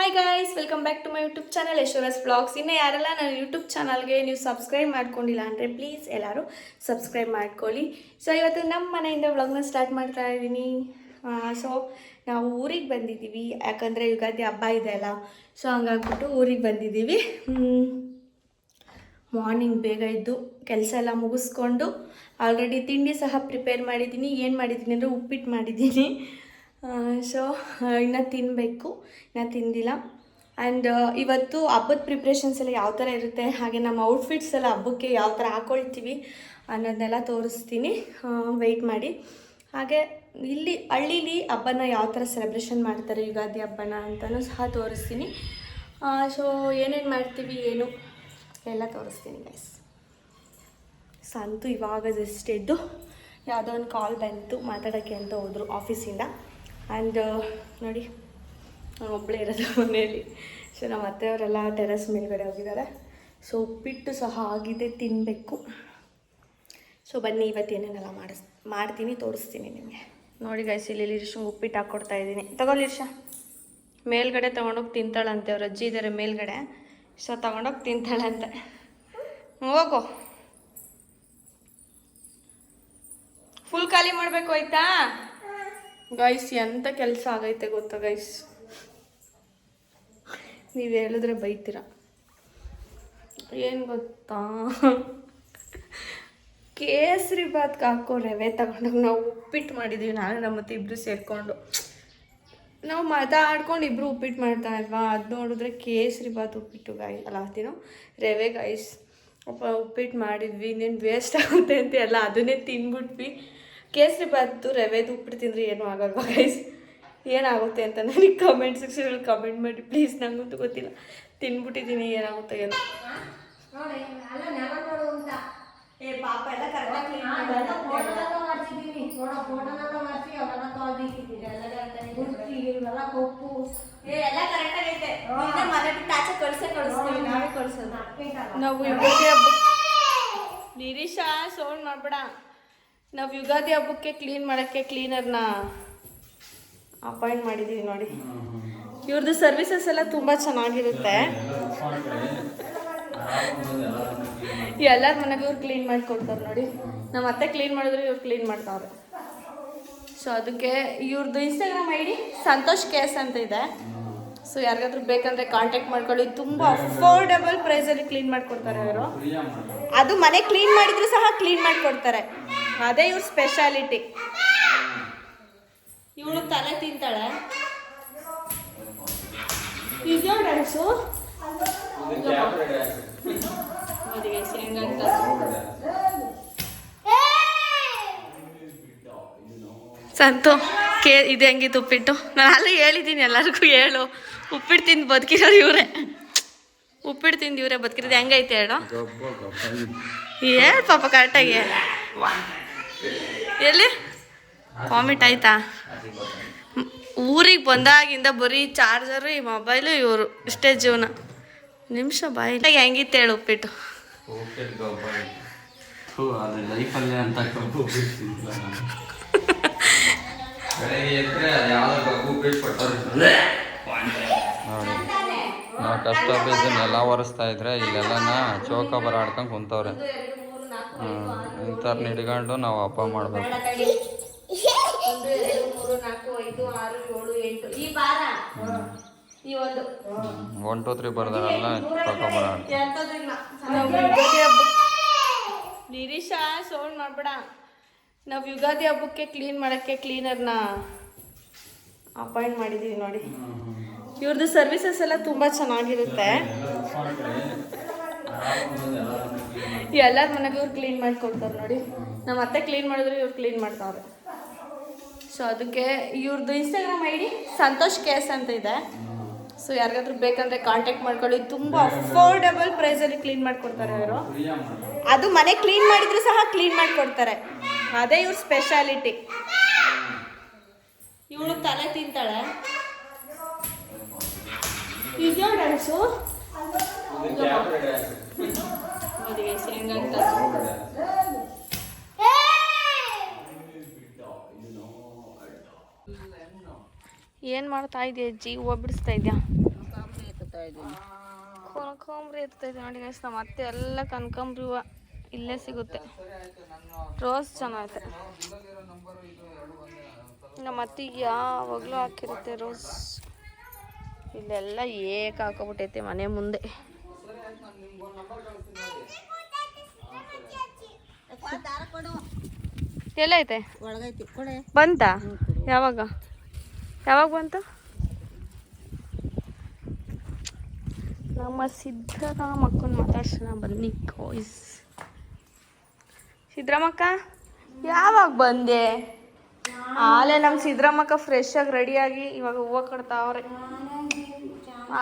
Hi guys, welcome back to my YouTube channel Yashoras vlogs. ಇನ್ನೂ ಯಾರೆಲ್ಲ ನನ್ನ ಯೂಟ್ಯೂಬ್ ಚಾನಲ್ಗೆ ನೀವು ಸಬ್ಸ್ಕ್ರೈಬ್ ಮಾಡ್ಕೊಂಡಿಲ್ಲ ಅಂದರೆ ಪ್ಲೀಸ್ ಎಲ್ಲರೂ ಸಬ್ಸ್ಕ್ರೈಬ್ ಮಾಡ್ಕೊಳ್ಳಿ. ಸೊ ಇವತ್ತು ನಮ್ಮ ಮನೆಯಿಂದ ವ್ಲಾಗ್ನ ಸ್ಟಾರ್ಟ್ ಮಾಡ್ತಾ ಇದ್ದೀನಿ. ಸೊ ನಾವು ಊರಿಗೆ ಬಂದಿದ್ದೀವಿ, ಯಾಕಂದರೆ ಯುಗಾದಿ ಹಬ್ಬ ಇದೆ ಅಲ್ಲ. ಸೊ ಹಂಗಾಗ್ಬಿಟ್ಟು ಊರಿಗೆ ಬಂದಿದ್ದೀವಿ. ಮಾರ್ನಿಂಗ್ ಬೇಗ ಇದ್ದು ಕೆಲಸ ಎಲ್ಲ ಮುಗಿಸ್ಕೊಂಡು ಆಲ್ರೆಡಿ ತಿಂಡಿ ಸಹ ಪ್ರಿಪೇರ್ ಮಾಡಿದ್ದೀನಿ. ಏನು ಮಾಡಿದ್ದೀನಿ ಅಂದರೆ ಉಪ್ಪಿಟ್ಟು ಮಾಡಿದ್ದೀನಿ. ಸೊ ಇನ್ನೂ ತಿನ್ನಬೇಕು, ಇನ್ನೂ ತಿಂದಿಲ್ಲ. ಆ್ಯಂಡ್ ಇವತ್ತು ಹಬ್ಬದ ಪ್ರಿಪ್ರೇಷನ್ಸ್ ಎಲ್ಲ ಯಾವ ಥರ ಇರುತ್ತೆ, ಹಾಗೆ ನಮ್ಮ ಔಟ್ಫಿಟ್ಸ್ ಎಲ್ಲ ಹಬ್ಬಕ್ಕೆ ಯಾವ ಥರ ಹಾಕ್ಕೊಳ್ತೀವಿ ಅನ್ನೋದನ್ನೆಲ್ಲ ತೋರಿಸ್ತೀನಿ. ವೆಯ್ಟ್ ಮಾಡಿ. ಹಾಗೆ ಇಲ್ಲಿ ಹಳ್ಳೀಲಿ ಹಬ್ಬನ ಯಾವ ಥರ ಸೆಲೆಬ್ರೇಷನ್ ಮಾಡ್ತಾರೆ, ಯುಗಾದಿ ಹಬ್ಬನ ಅಂತಲೂ ಸಹ ತೋರಿಸ್ತೀನಿ. ಸೊ ಏನೇನು ಮಾಡ್ತೀವಿ ಏನು ಎಲ್ಲ ತೋರಿಸ್ತೀನಿ ಗೈಸ್. ಸಂತು ಇವಾಗ ಜಸ್ಟ್ ಎದ್ದು ಯಾವುದೋ ಒಂದು ಕಾಲ್ ಬಂತು, ಮಾತಾಡೋಕ್ಕೆ ಅಂತ ಹೋದರು ಆಫೀಸಿಂದ. ಆ್ಯಂಡ್ ನೋಡಿ, ನಾನು ಒಬ್ಬಳೇ ಇರೋದು ಮನೆಯಲ್ಲಿ. ಸೊ ನಮ್ಮ ಅತ್ತೆಯವರೆಲ್ಲ ಟೆರೆಸ್ ಮೇಲ್ಗಡೆ ಹೋಗಿದ್ದಾರೆ. ಸೊ ಉಪ್ಪಿಟ್ಟು ಸಹ ಆಗಿದೆ, ತಿನ್ನಬೇಕು. ಸೊ ಬನ್ನಿ, ಇವತ್ತೇನೇನೆಲ್ಲ ಮಾಡ್ತೀನಿ ತೋರಿಸ್ತೀನಿ ನಿಮಗೆ. ನೋಡಿ ಗೈಸ್, ಇಲ್ಲಿ ಲಿರಿಶಂಗೆ ಉಪ್ಪಿಟ್ಟು ಹಾಕ್ಕೊಡ್ತಾ ಇದ್ದೀನಿ. ತಗೊಳ್ಳಿ ಲಿರಿಶ, ಮೇಲ್ಗಡೆ ತೊಗೊಂಡೋಗಿ ತಿಂತಾಳಂತೆ. ಅವ್ರ ಅಜ್ಜಿ ಇದ್ದಾರೆ ಮೇಲ್ಗಡೆ. ಸೊ ತೊಗೊಂಡೋಗಿ ತಿಂತಾಳಂತೆ. ಹೋಗೋ, ಫುಲ್ ಖಾಲಿ ಮಾಡಬೇಕು ಆಯ್ತಾ ಗೈಸ್? ಎಂಥ ಕೆಲಸ ಆಗೈತೆ ಗೊತ್ತಾ ಗೈಸ್? ನೀವು ಹೇಳಿದ್ರೆ ಬೈತೀರ. ಏನು ಗೊತ್ತಾ, ಕೇಸರಿ ಬಾತ್ಗೆ ಹಾಕೋ ರವೆ ತಗೊಂಡೋಗಿ ನಾವು ಉಪ್ಪಿಟ್ಟು ಮಾಡಿದ್ದೀವಿ. ನಾನು ನಮ್ಮ ಮತ್ತೆ ಇಬ್ಬರು ಸೇರಿಕೊಂಡು ನಾವು ಮಾತಾಡ್ಕೊಂಡು ಇಬ್ಬರು ಉಪ್ಪಿಟ್ಟು ಮಾಡ್ತಾ ಇಲ್ವಾ, ಅದು ನೋಡಿದ್ರೆ ಕೇಸರಿ ಬಾತ್ ಉಪ್ಪಿಟ್ಟು ಅಲ್ಲ ರವೆ ಗೈಸ್. ಉಪ್ಪಿಟ್ಟು ಮಾಡಿದ್ವಿ, ಇನ್ನೇನು ವೇಸ್ಟ್ ಆಗುತ್ತೆ ಅಂತ ಎಲ್ಲ ಅದನ್ನೇ ತಿನ್ಬಿಟ್ವಿ. ಕೇಸರಿ ಬಾತು ರವೆದು ಉಪ್ಪಿಟ್ಟು ತಿಂದರೆ ಏನೂ ಆಗಲ್ವಾ ಗೈಸ್? ಏನಾಗುತ್ತೆ ಅಂತ ನನಗೆ ಕಮೆಂಟ್ ಸೆಕ್ಷನಲ್ಲಿ ಕಮೆಂಟ್ ಮಾಡಿ ಪ್ಲೀಸ್. ನನಗಂತೂ ಗೊತ್ತಿಲ್ಲ, ತಿನ್ಬಿಟ್ಟಿದ್ದೀನಿ, ಏನಾಗುತ್ತೆ ಏನೋ. ಪಾಪ ಎಲ್ಲ ನಾವು ಯುಗಾದಿ ಹಬ್ಬ ನಿರೀಶಾ ಸೌಂಡ್ ಮಾಡಬೇಡ. ನಾವು ಯುಗಾದಿ ಹಬ್ಬಕ್ಕೆ ಕ್ಲೀನ್ ಮಾಡೋಕ್ಕೆ ಕ್ಲೀನರ್ನ ಅಪಾಯಿಂಟ್ ಮಾಡಿದ್ದೀವಿ. ನೋಡಿ, ಇವ್ರದ್ದು ಸರ್ವಿಸಸ್ ಎಲ್ಲ ತುಂಬ ಚೆನ್ನಾಗಿರುತ್ತೆ. ಎಲ್ಲರ ಮನೆಗೆ ಇವ್ರು ಕ್ಲೀನ್ ಮಾಡಿಕೊಡ್ತಾರೆ. ನೋಡಿ, ನಮ್ಮ ಅತ್ತೆ ಕ್ಲೀನ್ ಮಾಡಿದ್ರೆ ಇವ್ರು ಕ್ಲೀನ್ ಮಾಡ್ತಾವ್ರೆ. ಸೊ ಅದಕ್ಕೆ ಇವ್ರದ್ದು ಇನ್ಸ್ಟಾಗ್ರಾಮ್ ID ಸಂತೋಷ್ KS ಅಂತ ಇದೆ. ಸೊ ಯಾರಿಗಾದ್ರೂ ಬೇಕಂದರೆ ಕಾಂಟ್ಯಾಕ್ಟ್ ಮಾಡ್ಕೊಳ್ಳಿ. ತುಂಬ ಅಫೋರ್ಡೆಬಲ್ ಪ್ರೈಸಲ್ಲಿ ಕ್ಲೀನ್ ಮಾಡಿಕೊಡ್ತಾರೆ ಅವರು. ಅದು ಮನೆ ಕ್ಲೀನ್ ಮಾಡಿದ್ರು ಸಹ ಕ್ಲೀನ್ ಮಾಡಿಕೊಡ್ತಾರೆ. ಅದೇ ಇವ್ರ ಸ್ಪೆಷಾಲಿಟಿ. ಇವಳು ತಲೆ ತಿಂತಾಳೆ. ಇದೆಯೋ ಡ್ಯಾನ್ಸು ಹೆಂಗಂತ. ಸಂತು ಇದು ಹೆಂಗಿತ್ತು ಉಪ್ಪಿಟ್ಟು? ನಾನು ಅಲ್ಲೇ ಹೇಳಿದ್ದೀನಿ ಎಲ್ಲರಿಗೂ, ಹೇಳು ಉಪ್ಪಿಟ್ಟು ತಿಂದು ಬದುಕಿರೋರು ಇವರೇ. ಉಪ್ಪಿಟ್ಟು ತಿಂದು ಇವರೇ ಬದುಕಿರೋದು. ಹೆಂಗೈತೆ ಹೇಳು? ಹೇಳು ಪಾಪ ಕರೆಕ್ಟಾಗಿ. ಎಲ್ಲಿ ವಾಮಿಟ್ ಆಯ್ತಾ? ಊರಿಗೆ ಬಂದಾಗಿಂದ ಬರೀ ಚಾರ್ಜರು, ಈ ಮೊಬೈಲು, ಇವರು ಇಷ್ಟೇ ಜೀವನ. ನಿಮಿಷ ಬಾಯಿ ಹೆಂಗಿತ್ತು ಹೇಳು ಉಪ್ಪಿಟ್ಟು? ನಾವು ಕಷ್ಟ ಬಿದ್ದನ್ನೆಲ್ಲ ಒರೆಸ್ತಾ ಇದ್ರೆ ಇಲ್ಲೆಲ್ಲನ ಚೌಕ ಬರಾಡ್ಕೊಂಡು ಕುಂತವ್ರೆ. ಇಂಥವ್ರನ್ನ ಹಿಡ್ಕೊಂಡು ನಾವು ಹಬ್ಬ ಮಾಡ್ಬೇಕು. 1 2 3 4 5 6 7 8 ಈ ಬಾರ ಈ ಒಂದು 1 2 3 ಬರ್ದಾರಲ್ಲ ಚೌಕ ಬರಾಡ್. ನಿರೀಶಾ ಸೌಂಡ್ ಮಾಡಬೇಡ. ನಾವು ಯುಗಾದಿ ಹಬ್ಬಕ್ಕೆ ಕ್ಲೀನ್ ಮಾಡೋಕ್ಕೆ ಕ್ಲೀನರ್ನ ಅಪಾಯಿಂಟ್ ಮಾಡಿದ್ದೀವಿ. ನೋಡಿ, ಇವ್ರದ್ದು ಸರ್ವಿಸಸ್ ಎಲ್ಲ ತುಂಬ ಚೆನ್ನಾಗಿರುತ್ತೆ. ಎಲ್ಲರ ಮನೆಗೆ ಇವ್ರು ಕ್ಲೀನ್ ಮಾಡಿಕೊಡ್ತಾರೆ. ನೋಡಿ, ನಮ್ಮ ಅತ್ತೆ ಕ್ಲೀನ್ ಮಾಡಿದ್ರೆ ಇವ್ರು ಕ್ಲೀನ್ ಮಾಡ್ತಾವ್ರೆ. ಸೊ ಅದಕ್ಕೆ ಇವ್ರದ್ದು ಇನ್ಸ್ಟಾಗ್ರಾಮ್ ID ಸಂತೋಷ್ KS ಅಂತ ಇದೆ. ಸೊ ಯಾರಿಗಾದ್ರೂ ಬೇಕಂದರೆ ಕಾಂಟ್ಯಾಕ್ಟ್ ಮಾಡ್ಕೊಳ್ಳಿ. ತುಂಬ ಅಫೋರ್ಡೆಬಲ್ ಪ್ರೈಸಲ್ಲಿ ಕ್ಲೀನ್ ಮಾಡಿಕೊಡ್ತಾರೆ ಅವರು. ಅದು ಮನೆ ಕ್ಲೀನ್ ಮಾಡಿದ್ರು ಸಹ ಕ್ಲೀನ್ ಮಾಡಿಕೊಡ್ತಾರೆ. ಅದೇ ಇವ್ರ ಸ್ಪೆಷಾಲಿಟಿ. ಇವಳು ತಲೆ ತಿಂತಾಳೆ. ಇದೆಯೋ ಡ್ಯಾನ್ಸು? ಹೆಂಗಂತ. ಏನು ಮಾಡ್ತಾ ಇದೆಯಾ ಅಜ್ಜಿ? ಹೂವು ಬಿಡಿಸ್ತಾ ಇದೆಯಾ? ಕನಕಾಂಬ್ರಿ ಎತ್ತಾ ಇದ್ದೀನಿ ನೋಡಿ ಗೈಸ್. ನಮ್ಮ ಅತ್ತೆ ಎಲ್ಲ ಕನಕಾಂಬ್ರಿ ಹೂವು ಇಲ್ಲೇ ಸಿಗುತ್ತೆ. ರೋಸ್ ಚೆನ್ನಾಗೈತೆ. ನಮ್ಮ ಅತ್ತಿಗೆ ಯಾವಾಗಲೂ ಹಾಕಿರುತ್ತೆ ರೋಸ್. ಇಲ್ಲೆಲ್ಲ ಏಕ ಹಾಕೋಬಿಟ್ಟೈತೆ ಮನೆ ಮುಂದೆ. ಎಲ್ಲೈತೆ ಬಂತ? ಯಾವಾಗ ಬಂತು? ನಮ್ಮ ಸಿದ್ದರಾಮಕ್ಕನ ಮಾತಾಡ್ಸೋಣ ಬನ್ನಿ ಕಾಯ್ಸ್. ಸಿದ್ದರಾಮಕ್ಕ ಯಾವಾಗ ಬಂದೆ? ಆಲೆ ನಮ್ಮ ಸಿದ್ದರಾಮಕ್ಕ ಫ್ರೆಶ್ ಆಗಿ ರೆಡಿಯಾಗಿ ಇವಾಗ ಹೂವು ಕಟ್ತಾವ್ರೆ.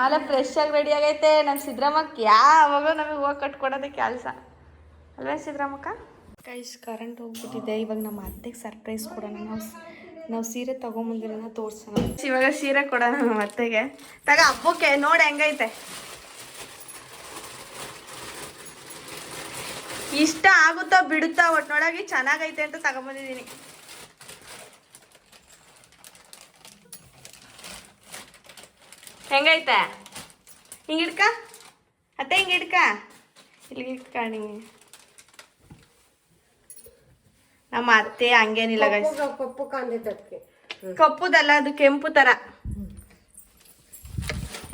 ಆಲೆ ಫ್ರೆಶ್ ಆಗಿ ರೆಡಿ ಆಗೈತೆ ನಮ್ಮ ಸಿದ್ದರಾಮಕ್ಕ. ಯಾವಾಗಲೂ ನಮಗೆ ಹೂವು ಕಟ್ಕೊಡೋದೇ ಕೆಲಸ ಅಲ್ವೇ ಸಿದ್ದರಾಮಕ್ಕ? ಗೈಸ್ ಕರೆಂಟ್ ಹೋಗ್ಬಿಟ್ಟಿದೆ. ಇವಾಗ ನಮ್ಮ ಅತ್ತೆಗೆ ಸರ್ಪ್ರೈಸ್ ಕೊಡೋಣ. ನಾವು ಸೀರೆ ತೊಗೊಂಬಂದಿರೋಣ ತೋರ್ಸೋಣ. ಇವಾಗ ಸೀರೆ ಕೊಡೋಣ ನಮ್ಮ ಅತ್ತೆಗೆ. ಹಬ್ಬಕ್ಕೆ ನೋಡಿ ಹೆಂಗೈತೆ. ಇಷ್ಟ ಆಗುತ್ತೋ ಬಿಡುತ್ತಾ ಒಟ್ನೊಳಗೆ ಚೆನ್ನಾಗೈತೆ ಅಂತ ತಗೊಂಬಂದಿದ್ದೀನಿ. ಹೆಂಗೈತೆ? ಹಿಂಗಿಡ್ಕ ಅತ್ತೆ, ಹಿಂಗಿಡ್ಕ, ಇಲ್ಲಿಗೆ ಇಟ್ಕೊಂಡು ನಮ್ಮ ಅತ್ತೆ ಹಂಗೇನಿಲ್ಲ ಗೈಸ್. ಕಪ್ಪುದಲ್ಲ, ಅದು ಕೆಂಪು ತರ.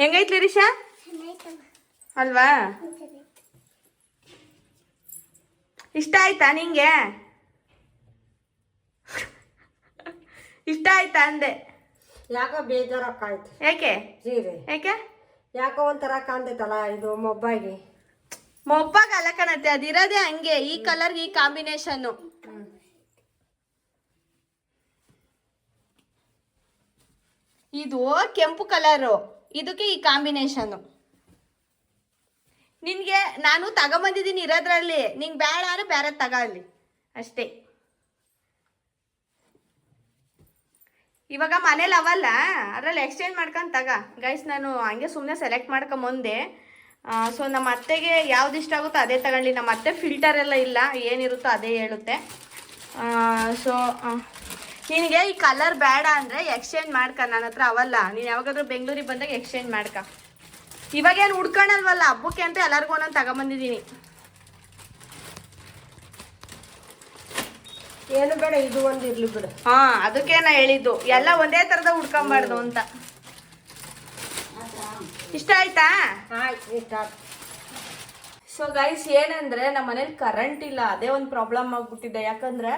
ಹೆಂಗೈತ್ಲಿ ರಿಷಾ? ಅಲ್ವಾ? ಇಷ್ಟ ಆಯ್ತಾ ನಿಂಗೆ? ಇಷ್ಟ ಆಯ್ತಾ ಅಂದೆ. ಯಾಕೋ ಬೇಜಾರಾಯ್ತು. ಯಾಕೆ ಸೀರೆ ಯಾಕೆ? ಯಾಕೋ ಒಂಥರ ಕಾಣ್ತೈತಲ್ಲ ಇದು ಮೊಬ್ಬಾಗಿ. ಮೊಬ್ಬಾಗಲ್ಲ ಕಣತ್ತೆ, ಅದಿರೋದೇ ಹಂಗೆ. ಈ ಕಲರ್ಗೆ ಈ ಕಾಂಬಿನೇಷನ್. ಇದು ಕೆಂಪು ಕಲರು, ಇದಕ್ಕೆ ಈ ಕಾಂಬಿನೇಷನ್. ನಿನ್ಗೆ ನಾನು ತಗೊಂಬಂದಿದ್ದೀನಿ ಇರೋದ್ರಲ್ಲಿ. ನಿಂಗೆ ಬೇಡ ಅಂದ್ರೆ ಬೇರೆ ತಗೊಳ್ಳಿ ಅಷ್ಟೇ. ಇವಾಗ ಮನೇಲಿ ಅವಲ್ಲ, ಅದ್ರಲ್ಲಿ ಎಕ್ಸ್ಚೇಂಜ್ ಮಾಡ್ಕೊಂಡು ತಗ ಗೈಸ್. ನಾನು ಹಂಗೆ ಸುಮ್ಮನೆ ಸೆಲೆಕ್ಟ್ ಮಾಡ್ಕೊಂಬಂದೆ. ಸೊ ನಮ್ಮ ಅತ್ತೆಗೆ ಯಾವ್ದು ಇಷ್ಟ ಆಗುತ್ತೋ ಅದೇ ತಗೊಳ್ಳಿ. ನಮ್ಮ ಅತ್ತೆ ಫಿಲ್ಟರ್ ಎಲ್ಲ ಇಲ್ಲ, ಏನಿರುತ್ತೋ ಅದೇ ಹೇಳುತ್ತೆ. ಸೊ ನಿನಗೆ ಈ ಕಲರ್ ಬೇಡ ಅಂದರೆ ಎಕ್ಸ್ಚೇಂಜ್ ಮಾಡ್ಕ. ನನ್ನ ಹತ್ರ ಅವಲ್ಲ. ನೀನು ಯಾವಾಗಾದ್ರೂ ಬೆಂಗಳೂರಿಗೆ ಬಂದಾಗ ಎಕ್ಸ್ಚೇಂಜ್ ಮಾಡ್ಕ. ಇವಾಗೇನು ಹುಡ್ಕೊಳಲ್ವಲ್ಲ, ಹಬ್ಬಕ್ಕೆ ಅಂತ ಎಲ್ಲರಿಗೂ ಒಂದೊಂದು ತಗೊಂಬಂದಿದ್ದೀನಿ. ಏನು ಬೇಡ, ಇದು ಒಂದು ಇರ್ಲಿ ಬಿಡು. ಅದಕ್ಕೆ ನಾ ಹೇಳಿದ್ದು ಎಲ್ಲ ಒಂದೇ ಥರದ ಹುಡ್ಕೊಂಬಾರ್ದು ಅಂತ. ಇಷ್ಟ ಆಯ್ತಾ? ಸೊ ಗೈಸ್ ಏನಂದ್ರೆ ನಮ್ಮ ಮನೇಲಿ ಕರೆಂಟ್ ಇಲ್ಲ. ಅದೇ ಒಂದು ಪ್ರಾಬ್ಲಮ್ ಆಗ್ಬಿಟ್ಟಿದೆ. ಯಾಕಂದ್ರೆ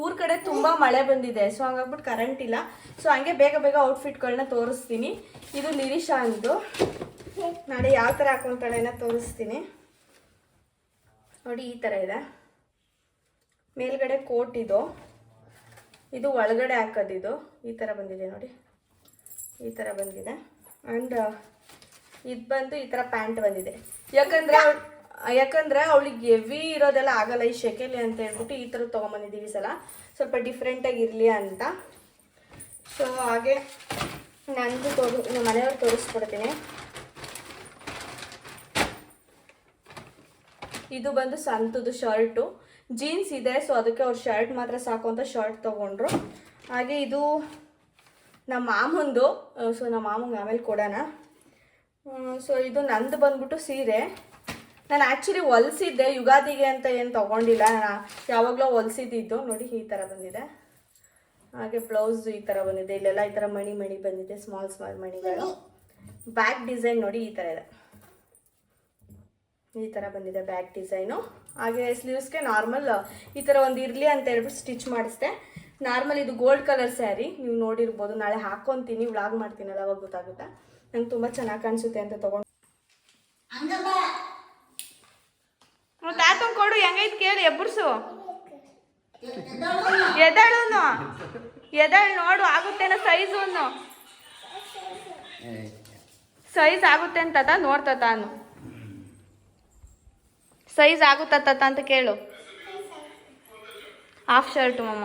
ಊರ್ ಕಡೆ ತುಂಬಾ ಮಳೆ ಬಂದಿದೆ. ಸೊ ಹಂಗಾಗ್ಬಿಟ್ಟು ಕರೆಂಟ್ ಇಲ್ಲ. ಸೊ ಹಂಗೆ ಬೇಗ ಬೇಗ ಔಟ್ಫಿಟ್ಗಳನ್ನ ತೋರಿಸ್ತೀನಿ. ಇದು ಲಿರಿಷಾ ಅಂದು ನಾಳೆ ಯಾವ ಥರ ಹಾಕೊಂತಾಳೆ ತೋರಿಸ್ತೀನಿ ನೋಡಿ. ಈ ಥರ ಇದೆ. ಮೇಲ್ಗಡೆ ಕೋಟ್ ಇದು ಒಳಗಡೆ ಹಾಕೋದಿದು. ಈ ಥರ ಬಂದಿದೆ ನೋಡಿ, ಈ ಥರ ಬಂದಿದೆ. ಆ್ಯಂಡ್ ಇದು ಬಂದು ಈ ಥರ ಪ್ಯಾಂಟ್ ಬಂದಿದೆ. ಯಾಕಂದ್ರೆ ಅವಳಿಗೆ ಹೆವಿ ಇರೋದೆಲ್ಲ ಆಗಲ್ಲ ಈ ಶೆಕೆಲಿ ಅಂತ ಹೇಳ್ಬಿಟ್ಟು ಈ ಥರ ತೊಗೊಂಬಂದಿದ್ದೀವಿ ಸಲ, ಸ್ವಲ್ಪ ಡಿಫ್ರೆಂಟಾಗಿ ಇರಲಿ ಅಂತ. ಸೊ ಹಾಗೆ ನನಗೂ ನಮ್ಮ ಮನೆಯವ್ರು ತೋರಿಸ್ಕೊಡ್ತೀನಿ. ಇದು ಬಂದು ಸಂತದ್ದು ಶರ್ಟು, ಜೀನ್ಸ್ ಇದೆ. ಸೊ ಅದಕ್ಕೆ ಅವ್ರು ಶರ್ಟ್ ಮಾತ್ರ ಸಾಕು ಅಂತ ಶರ್ಟ್ ತೊಗೊಂಡ್ರು. ಹಾಗೆ ಇದು ನಮ್ಮ ಮಾಮಂದು. ಸೊ ನಮ್ಮ ಮಾಮಂಗೆ ಆಮೇಲೆ ಕೊಡೋಣ. ಸೊ ಇದು ನಂದು ಬಂದ್ಬಿಟ್ಟು ಸೀರೆ. ನಾನು ಆ್ಯಕ್ಚುಲಿ ಹೊಲಿಸಿದ್ದೆ ಯುಗಾದಿಗೆ ಅಂತ ಏನು ತೊಗೊಂಡಿಲ್ಲ. ನಾನು ಯಾವಾಗಲೂ ಹೊಲಿಸಿದ್ದು ನೋಡಿ. ಈ ಥರ ಬಂದಿದೆ. ಹಾಗೆ ಬ್ಲೌಸ್ ಈ ಥರ ಬಂದಿದೆ. ಇಲ್ಲೆಲ್ಲ ಈ ಥರ ಮಣಿ ಬಂದಿದೆ, ಸ್ಮಾಲ್ ಮಣಿಗಳು. ಬ್ಯಾಕ್ ಡಿಸೈನ್ ನೋಡಿ ಈ ಥರ ಇದೆ. ಈ ಥರ ಬಂದಿದೆ ಬ್ಯಾಕ್ ಡಿಸೈನು. ಹಾಗೆ ಸ್ಲೀವ್ಸ್ಗೆ ನಾರ್ಮಲ್ ಈ ಥರ ಒಂದು ಇರಲಿ ಅಂತ ಹೇಳ್ಬಿಟ್ಟು ಸ್ಟಿಚ್ ಮಾಡಿಸ್ದೆ. ನಾರ್ಮಲ್ ಇದು ಗೋಲ್ಡ್ ಕಲರ್ ಸ್ಯಾರಿ, ನೀವು ನೋಡಿರ್ಬೋದು. ನಾಳೆ ಹಾಕ್ಕೊತೀನಿ, ವ್ಲಾಗ್ ಮಾಡ್ತೀನಲ್ಲ ಅವಾಗ ಗೊತ್ತಾಗುತ್ತೆ. ನಂಗೆ ತುಂಬ ಚೆನ್ನಾಗಿ ಕಾಣಿಸುತ್ತೆ ಅಂತ ತೊಗೊಂಡು ತಾತ ಕೊಡು. ಹೆಂಗೈತೆ ಕೇಳಿ, ಎಬ್ಬರ್ಸು. ಎದಳು ನೋಡು, ಆಗುತ್ತೇನೋ ಸೈಜು. ಸೈಜ್ ಆಗುತ್ತೆ ಅಂತ ನೋಡ್ತಾ ತಾನು. ಸೈಜ್ ಆಗುತ್ತ ಅಂತ ಕೇಳು. ಹಾಫ್ ಶರ್ಟು ಮಮ್ಮ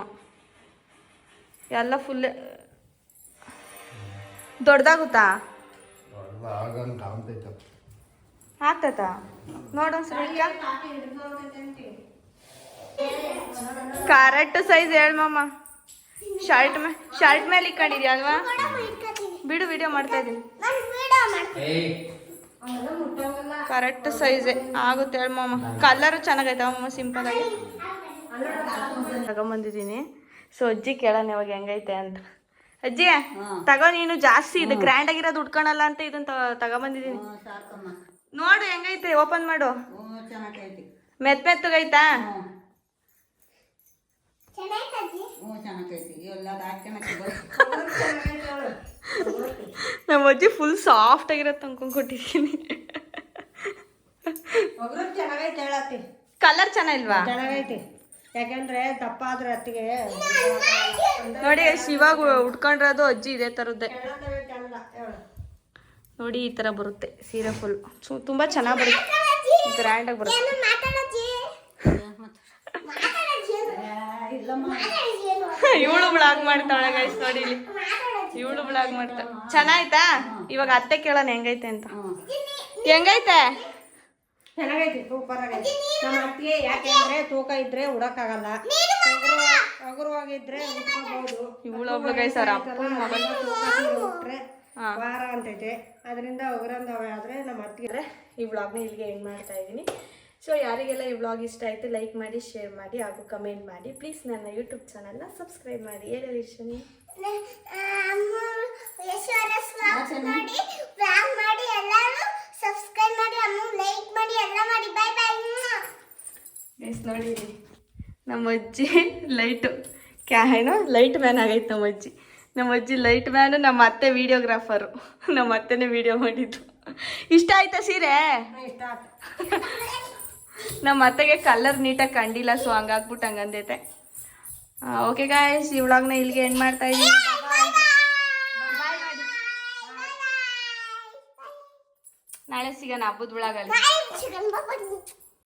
ಎಲ್ಲ ಫುಲ್ ದೊಡ್ಡದಾಗುತ್ತಾ? ಆಗ್ತತ ನೋಡೊಂದ್ಸಲ. ಕರೆಕ್ಟ್ ಸೈಜ್ ಹೇಳು ಮಮ್ಮ. ಶರ್ಟ್ ಮೇಲೆ ಇಕ್ಕೊಂಡಿದ್ಯಾ ಅಲ್ವಾ? ಬಿಡು, ವಿಡಿಯೋ ಮಾಡ್ತಾ ಇದ್ದೀನಿ. ಕರೆಕ್ಟ್ ಸೈಜೆ ಆಗುತ್ತೆ ಹೇಳಿ ಮಾಮ. ಕಲರು ಚೆನ್ನಾಗೈತೆ ಮಾಮ, ಸಿಂಪಲ್ ಆಗಿ ತಗೊಂಬಂದಿದ್ದೀನಿ. ಸೊ ಅಜ್ಜಿ ಕೇಳೋಣ ಇವಾಗ ಹೆಂಗೈತೆ ಅಂತ. ಅಜ್ಜಿ ತಗೋ, ನೀನು ಜಾಸ್ತಿ ಇದು ಗ್ರ್ಯಾಂಡ್ ಆಗಿರೋದು ಉಟ್ಕೊಳಲ್ಲ ಅಂತ ಇದನ್ನ ತಗೊಂಬಂದಿದ್ದೀನಿ. ನೋಡು ಹೆಂಗೈತೆ, ಓಪನ್ ಮಾಡು. ಮೆತ್ತಗೈತಾ? ನಮ್ಮ ಅಜ್ಜಿ ಫುಲ್ ಸಾಫ್ಟ್ ಆಗಿರತ್ತೆ ಅನ್ಕೊಂಡ್ಕೊಟ್ಟಿದ್ದೀನಿ. ಕಲರ್ ಚೆನ್ನಾಗಿಲ್ವಾ? ಚೆನ್ನಾಗೈತಿ, ಯಾಕಂದ್ರೆ ದಪ್ಪ ಆದ್ರೆ ಅತ್ತಿಗೆ ನೋಡಿ ಇವಾಗ ಉಟ್ಕೊಂಡಿರೋದು ಅಜ್ಜಿ ಇದೇ ಥರದ್ದೇ ನೋಡಿ. ಈ ಥರ ಬರುತ್ತೆ ಸೀರೆ ಫುಲ್. ತುಂಬ ಚೆನ್ನಾಗಿ ಬರುತ್ತೆ, ಗ್ರ್ಯಾಂಡಾಗಿ ಬರುತ್ತೆ. ಇವಳು ಬ್ಲಾಗ್ ಮಾಡ್ತಾಳೆ ಗೈಸ್, ನೋಡಿ ಇಲ್ಲಿ ಇವಳು ಬ್ಲಾಗ್ ಮಾಡ್ತಾಳೆ. ಚೆನ್ನಾಯ್ತಾ? ಇವಾಗ ಅತ್ತೆ ಕೇಳೋಣ ಹೆಂಗೈತೆ ಅಂತ. ಹೆಂಗೈತೆ? ಚೆನ್ನಾಗೈತಿ, ಸೂಪರ್ ಆಗೈತಿ. ನಮ್ಮ ಅತ್ತಿಗೆ ಯಾಕೆಂದ್ರೆ ತೂಕ ಇದ್ರೆ ಉಡಕ್ಕಾಗಲ್ಲ, ಹಗುರವಾಗಿದ್ರೆ ಉಟ್ಕೋಬಹುದು. ಇವಳು ಒಬ್ಳು ಗೈಸ್ ಅವ್ರ ಅಪ್ಪನ ಮಗಳು. ಉಟ್ರೆ ವಾರ ಅಂತೈತೆ, ಅದರಿಂದ ಹಗುರಂದವೆ ಆದ್ರೆ ನಮ್ಮ ಅತ್ತಿಗೆ. ಈ ವ್ಲಾಗ್ನ ಇಲ್ಲಿಗೆ ಎಂಡ್ ಮಾಡ್ತಾ ಇದ್ದೀನಿ. ಸೊ ಯಾರಿಗೆಲ್ಲ ಈ ವ್ಲಾಗ್ ಇಷ್ಟ ಆಯಿತು ಲೈಕ್ ಮಾಡಿ, ಶೇರ್ ಮಾಡಿ ಹಾಗೂ ಕಮೆಂಟ್ ಮಾಡಿ. ಪ್ಲೀಸ್ ನನ್ನ ಯೂಟ್ಯೂಬ್ ಚಾನಲ್ನ ಸಬ್ಸ್ಕ್ರೈಬ್ ಮಾಡಿ. ಹೇಳಿ ಶನಿ ನೋಡಿ ನಮ್ಮ ಅಜ್ಜಿ ಲೈಟು ಏನೋ ಲೈಟ್ ಮ್ಯಾನ್ ಆಗೈತೆ. ನಮ್ಮ ಅಜ್ಜಿ ಲೈಟ್ ಮ್ಯಾನು, ನಮ್ಮ ಅತ್ತೆ ವಿಡಿಯೋಗ್ರಾಫರು. ನಮ್ಮ ಅತ್ತೆನೇ ವಿಡಿಯೋ ಮಾಡಿದ್ದು. ಇಷ್ಟ ಆಯ್ತಾ ಸೀರೆ? ಇಷ್ಟ ಆಯ್ತು. ನಮ್ಮ ಅತ್ತೆಗೆ ಕಲರ್ ನೀಟಾಗಿ ಕಂಡಿಲ್ಲ, ಸೊ ಹಂಗಾಗ್ಬಿಟ್ಟು ಹಂಗಂದೈತೆ. ಓಕೆ ಗಾಯ್ಸ್, ಈ ವ್ಲಾಗ್ನ ಇಲ್ಲಿಗೆ ಎಂಡ್ ಮಾಡ್ತಾ ಇದ್ದೀನಿ. ನಾಳೆ ಸಿಗೋಣ ಹಬ್ಬದ ವ್ಲಾಗಲ್ಲಿ.